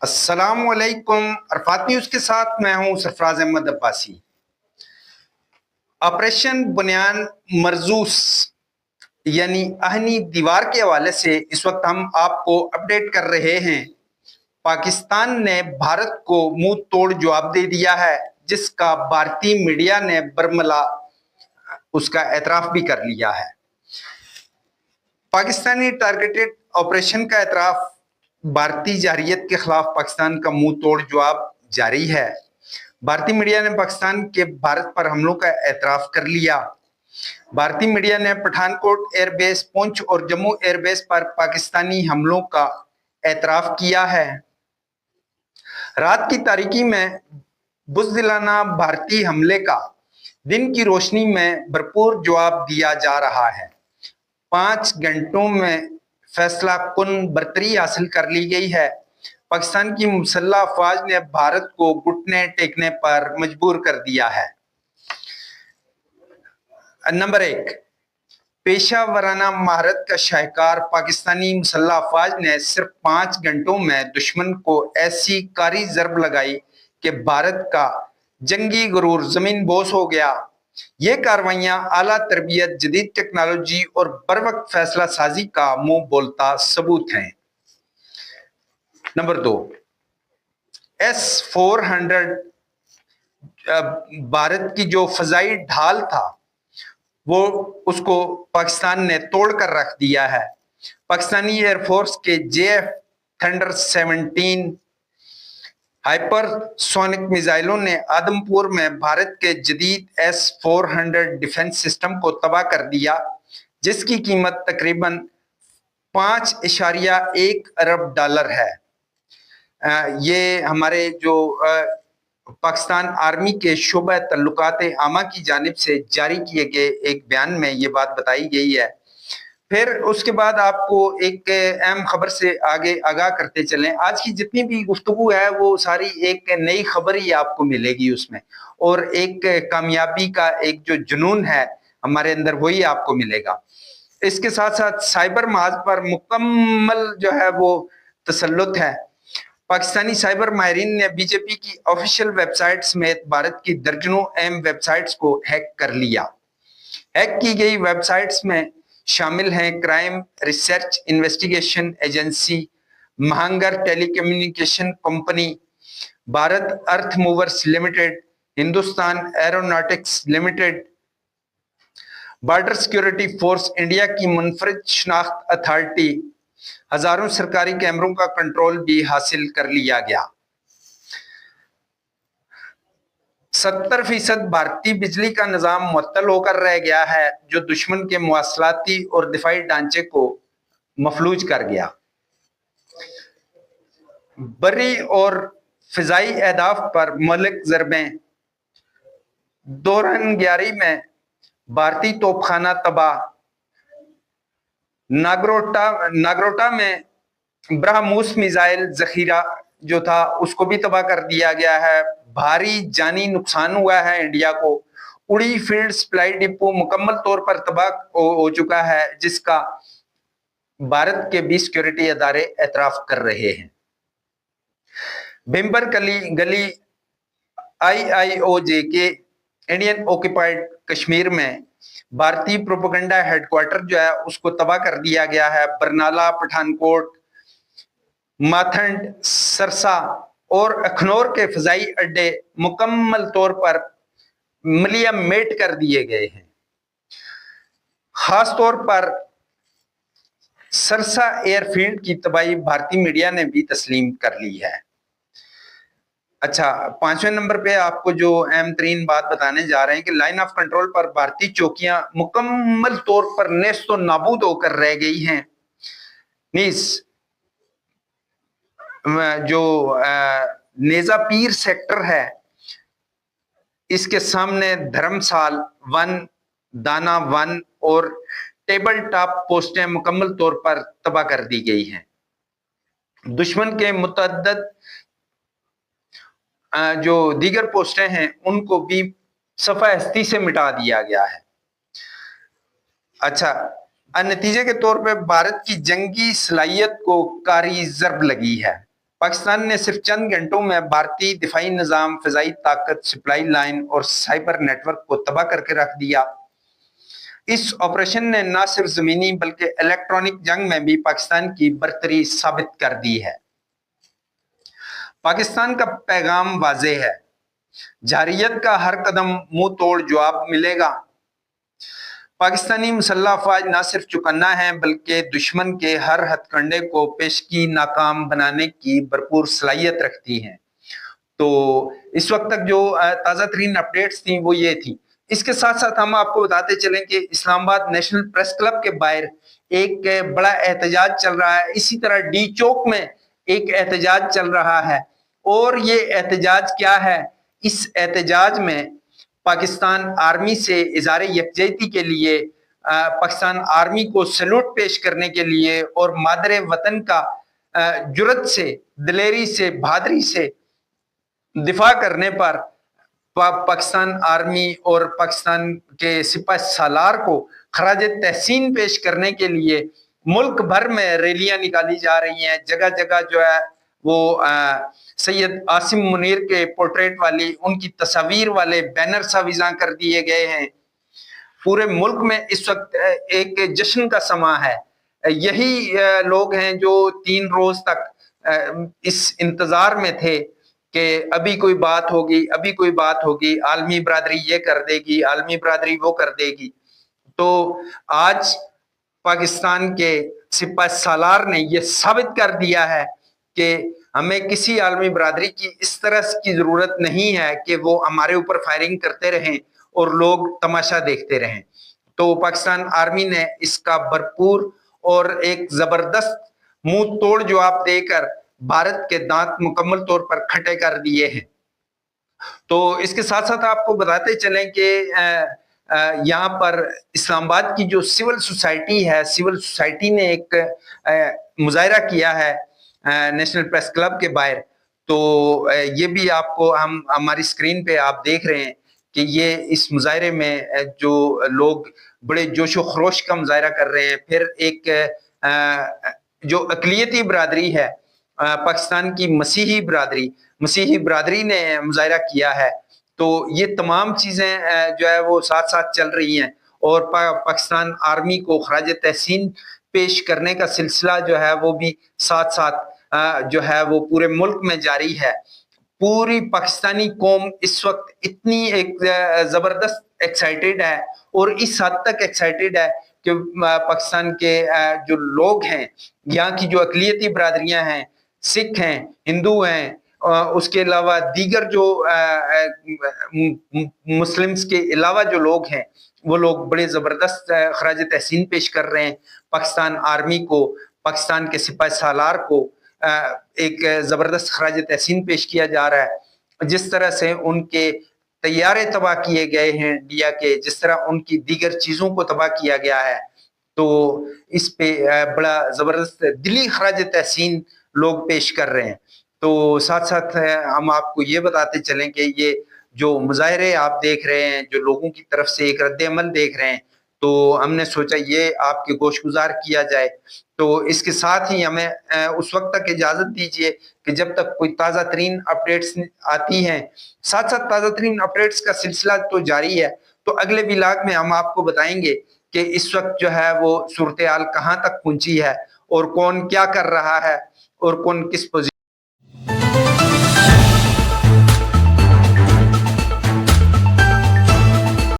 السلام علیکم، عرفات نیوز کے ساتھ میں ہوں سرفراز احمد عباسی۔ آپریشن بنیان مرزوس یعنی اہنی دیوار کے حوالے سے اس وقت ہم آپ کو اپڈیٹ کر رہے ہیں۔ پاکستان نے بھارت کو منہ توڑ جواب دے دیا ہے، جس کا بھارتی میڈیا نے برملا اس کا اعتراف بھی کر لیا ہے۔ پاکستانی ٹارگیٹڈ آپریشن کا اعتراف، بھارتی جارحیت کے خلاف پاکستان کا منہ توڑ جواب جاری ہے۔ بھارتی میڈیا نے پاکستان کے بھارت پر حملوں کا اعتراف کر لیا۔ بھارتی میڈیا نے پٹھان کوٹ ایئر بیس، پونچھ اور جموں ایئر بیس پر پاکستانی حملوں کا اعتراف کیا ہے۔ رات کی تاریکی میں بزدلانہ بھارتی حملے کا دن کی روشنی میں بھرپور جواب دیا جا رہا ہے۔ 5 گھنٹوں میں فیصلہ کن برتری حاصل کر لی گئی ہے۔ پاکستان کی مسلح افواج نے بھارت کو گھٹنے ٹیکنے پر مجبور کر دیا ہے۔ نمبر 1، پیشہ ورانہ مہارت کا شاہکار پاکستانی مسلح افواج نے صرف 5 گھنٹوں میں دشمن کو ایسی کاری ضرب لگائی کہ بھارت کا جنگی غرور زمین بوس ہو گیا۔ یہ کاروائیاں اعلیٰ تربیت، جدید ٹیکنالوجی اور بروقت فیصلہ سازی کا منہ بولتا ثبوت ہیں۔ نمبر 2، S-400 بھارت کی جو فضائی ڈھال تھا وہ اس کو پاکستان نے توڑ کر رکھ دیا ہے۔ پاکستانی ایئر فورس کے JF تھنڈر 17 ہائپر سونک میزائلوں نے آدم پور میں بھارت کے جدید S-400 ڈیفنس سسٹم کو تباہ کر دیا، جس کی قیمت تقریباً 5.1 ارب ڈالر ہے۔ یہ ہمارے جو پاکستان آرمی کے شعبہ تعلقات عامہ کی جانب سے جاری کیے گئے ایک بیان میں یہ بات بتائی گئی ہے۔ پھر اس کے بعد آپ کو ایک اہم خبر سے آگے آگاہ کرتے چلیں۔ آج کی جتنی بھی گفتگو ہے وہ ساری ایک نئی خبر ہی آپ کو ملے گی اس میں، اور ایک کامیابی کا ایک جو جنون ہے ہمارے اندر وہی آپ کو ملے گا۔ اس کے ساتھ ساتھ سائبر محاذ پر مکمل جو ہے وہ تسلط ہے۔ پاکستانی سائبر ماہرین نے BJP کی آفیشیل ویب سائٹ سمیت بھارت کی درجنوں اہم ویب سائٹس کو ہیک کر لیا۔ ہیک کی گئی ویب سائٹس میں شامل ہیں crime research investigation agency, Mahanagar telecommunication company, Bharat earth movers limited, Hindustan aeronautics limited, border security force India کی منفرد شناخت اتھارٹی۔ ہزاروں سرکاری کیمروں کا کنٹرول بھی حاصل کر لیا گیا۔ 70% بھارتی بجلی کا نظام معطل ہو کر رہ گیا ہے، جو دشمن کے مواصلاتی اور دفاعی ڈھانچے کو مفلوج کر گیا۔ بری اور فضائی اہداف پر مہلک ضربیں، دوران گیاری میں بھارتی توپ خانہ تباہ، ناگروٹا میں برہموس میزائل ذخیرہ جو تھا اس کو بھی تباہ کر دیا گیا ہے۔ بھاری جانی نقصان ہوا ہے انڈیا کو۔ اڑی فیلڈ سپلائی ڈپو مکمل طور پر تباہ ہو چکا ہے، جس کا بھارت کے بھی سیکیورٹی ادارے اعتراف کر رہے ہیں۔ بھیمبر گلی IIOJ کے انڈین اوکیپائڈ کشمیر میں بھارتی پروپیگنڈا ہیڈ کوارٹر جو ہے اس کو تباہ کر دیا گیا ہے۔ برنالہ، پٹھان کوٹ، ماتھنڈ، سرسا اور اخنور کے فضائی اڈے مکمل طور پر ملیا میٹ کر دیے گئے ہیں۔ خاص طور پر سرسا ایئر فیلڈ کی تباہی بھارتی میڈیا نے بھی تسلیم کر لی ہے۔ اچھا، 5ویں نمبر پہ آپ کو جو اہم ترین بات بتانے جا رہے ہیں کہ لائن آف کنٹرول پر بھارتی چوکیاں مکمل طور پر نیست و نابود ہو کر رہ گئی ہیں۔ نیز جو نیزا پیر سیکٹر ہے اس کے سامنے دھرمسال 1، دانا 1 اور ٹیبل ٹاپ پوسٹیں مکمل طور پر تباہ کر دی گئی ہیں۔ دشمن کے متعدد جو دیگر پوسٹیں ہیں ان کو بھی صفحہ ہستی سے مٹا دیا گیا ہے۔ اچھا، نتیجے کے طور پہ بھارت کی جنگی صلاحیت کو کاری ضرب لگی ہے۔ पाकिस्तान ने सिर्फ चंद घंटों में भारतीय दिफाई निजाम, फिजाई ताकत, सप्लाई लाइन और साइबर नेटवर्क को तबाह करके रख दिया। इस ऑपरेशन ने न सिर्फ जमीनी बल्कि इलेक्ट्रॉनिक जंग में भी पाकिस्तान की बरतरी साबित कर दी है। पाकिस्तान का पैगाम वाज़ेह है, जारियत का हर कदम मुंह तोड़ जवाब मिलेगा। पाकिस्तानी मुसल्लह अफवाज न सिर्फ चौकन्ना है बल्कि दुश्मन के हर हथकंडे को पेशगी नाकाम बनाने की भरपूर सलाहियत रखती हैं। तो इस वक्त तक जो ताज़ा तरीन अपडेट्स थी वो ये थी। इसके साथ साथ हम आपको बताते चलें कि इस्लामाबाद नेशनल प्रेस क्लब के बाहर एक बड़ा एहतजाज चल रहा है। इसी तरह डी चौक में एक एहतजाज चल रहा है। और ये एहतजाज क्या है? इस एहतजाज में पाकिस्तान आर्मी से इज़हार यकजहती के लिए, पाकिस्तान आर्मी को सैल्यूट पेश करने के लिए और मादरे वतन का जुर्रत से, दिलेरी से, बहादुरी से दिफा करने पर पाकिस्तान आर्मी और पाकिस्तान के सिपाही सालार को खराज तहसीन पेश करने के लिए मुल्क भर में रैलियां निकाली जा रही हैं। जगह जगह जो है वो सैयद आसिम मुनीर के पोर्ट्रेट वाली, उनकी तस्वीर वाले बैनर साविज़ां कर दिए गए हैं। पूरे मुल्क में इस वक्त एक जश्न का समा है। यही लोग हैं जो 3 रोज तक इस इंतजार में थे कि अभी कोई बात होगी, अभी कोई बात होगी, आलमी बरादरी ये कर देगी, आलमी बरादरी वो कर देगी। तो आज पाकिस्तान के सिपाही सालार ने यह साबित कर दिया है कि हमें किसी आलमी बरादरी की इस तरह की जरूरत नहीं है कि वो हमारे ऊपर फायरिंग करते रहें और लोग तमाशा देखते रहें। तो पाकिस्तान आर्मी ने इसका भरपूर और एक जबरदस्त मुंह तोड़ जवाब देकर भारत के दांत मुकम्मल तौर पर खट्टे कर दिए हैं। तो इसके साथ साथ आपको बताते चलें कि यहाँ पर इस्लामाबाद की जो सिविल सोसाइटी है, सिविल सोसाइटी ने एक मुजाहरा किया है नेशनल प्रेस क्लब के बाहर। तो ये भी आपको हम हमारी स्क्रीन पे आप देख रहे हैं कि ये इस मुजाहरे में जो लोग बड़े जोशो खरोश का मुजाहरा कर रहे हैं। फिर एक जो अकलियती बरादरी है, पाकिस्तान की मसीही बरादरी ने मुजाहरा किया है। तो ये तमाम चीज़ें जो है वो साथ साथ चल रही हैं और पाकिस्तान आर्मी को खराज तहसीन पेश करने का सिलसिला जो है वो भी साथ साथ जो है वो पूरे मुल्क में जारी है। पूरी पाकिस्तानी कौम इस वक्त इतनी एक जबरदस्त एक्साइटेड है और इस हद तक एक्साइटेड है कि पाकिस्तान के जो लोग हैं, यहाँ की जो अकलियती बरादरियां हैं, सिख हैं, हिंदू हैं, उसके अलावा दीगर जो मुस्लिम्स के अलावा जो लोग हैं, वो लोग बड़े जबरदस्त खराज तहसीन पेश कर रहे हैं पाकिस्तान आर्मी को, पाकिस्तान के सिपाही सालार को एक जबरदस्त खराज तहसीन पेश किया जा रहा है। जिस तरह से उनके तैयारे तबाह किए गए हैं इंडिया के, जिस तरह उनकी दीगर चीजों को तबाह किया गया है, तो इस पे बड़ा जबरदस्त दिली खराज तहसीन लोग पेश कर रहे हैं। तो साथ साथ हम आपको ये बताते चलें कि ये जो मुजाहरे आप देख रहे हैं, जो लोगों की तरफ से एक रद्द अमल देख रहे हैं, तो हमने सोचा ये आपके गोशगुजार किया जाए। तो इसके साथ ही हमें उस वक्त तक इजाजत दीजिए कि जब तक कोई ताज़ा तरीन अपडेट्स आती हैं, साथ साथ ताज़ा तरीन अपडेट्स का सिलसिला तो जारी है। तो अगले व्लॉग में हम आपको बताएंगे कि इस वक्त जो है वो सूरत हाल कहाँ तक पहुंची है और कौन क्या कर रहा है और कौन किस पोजीशन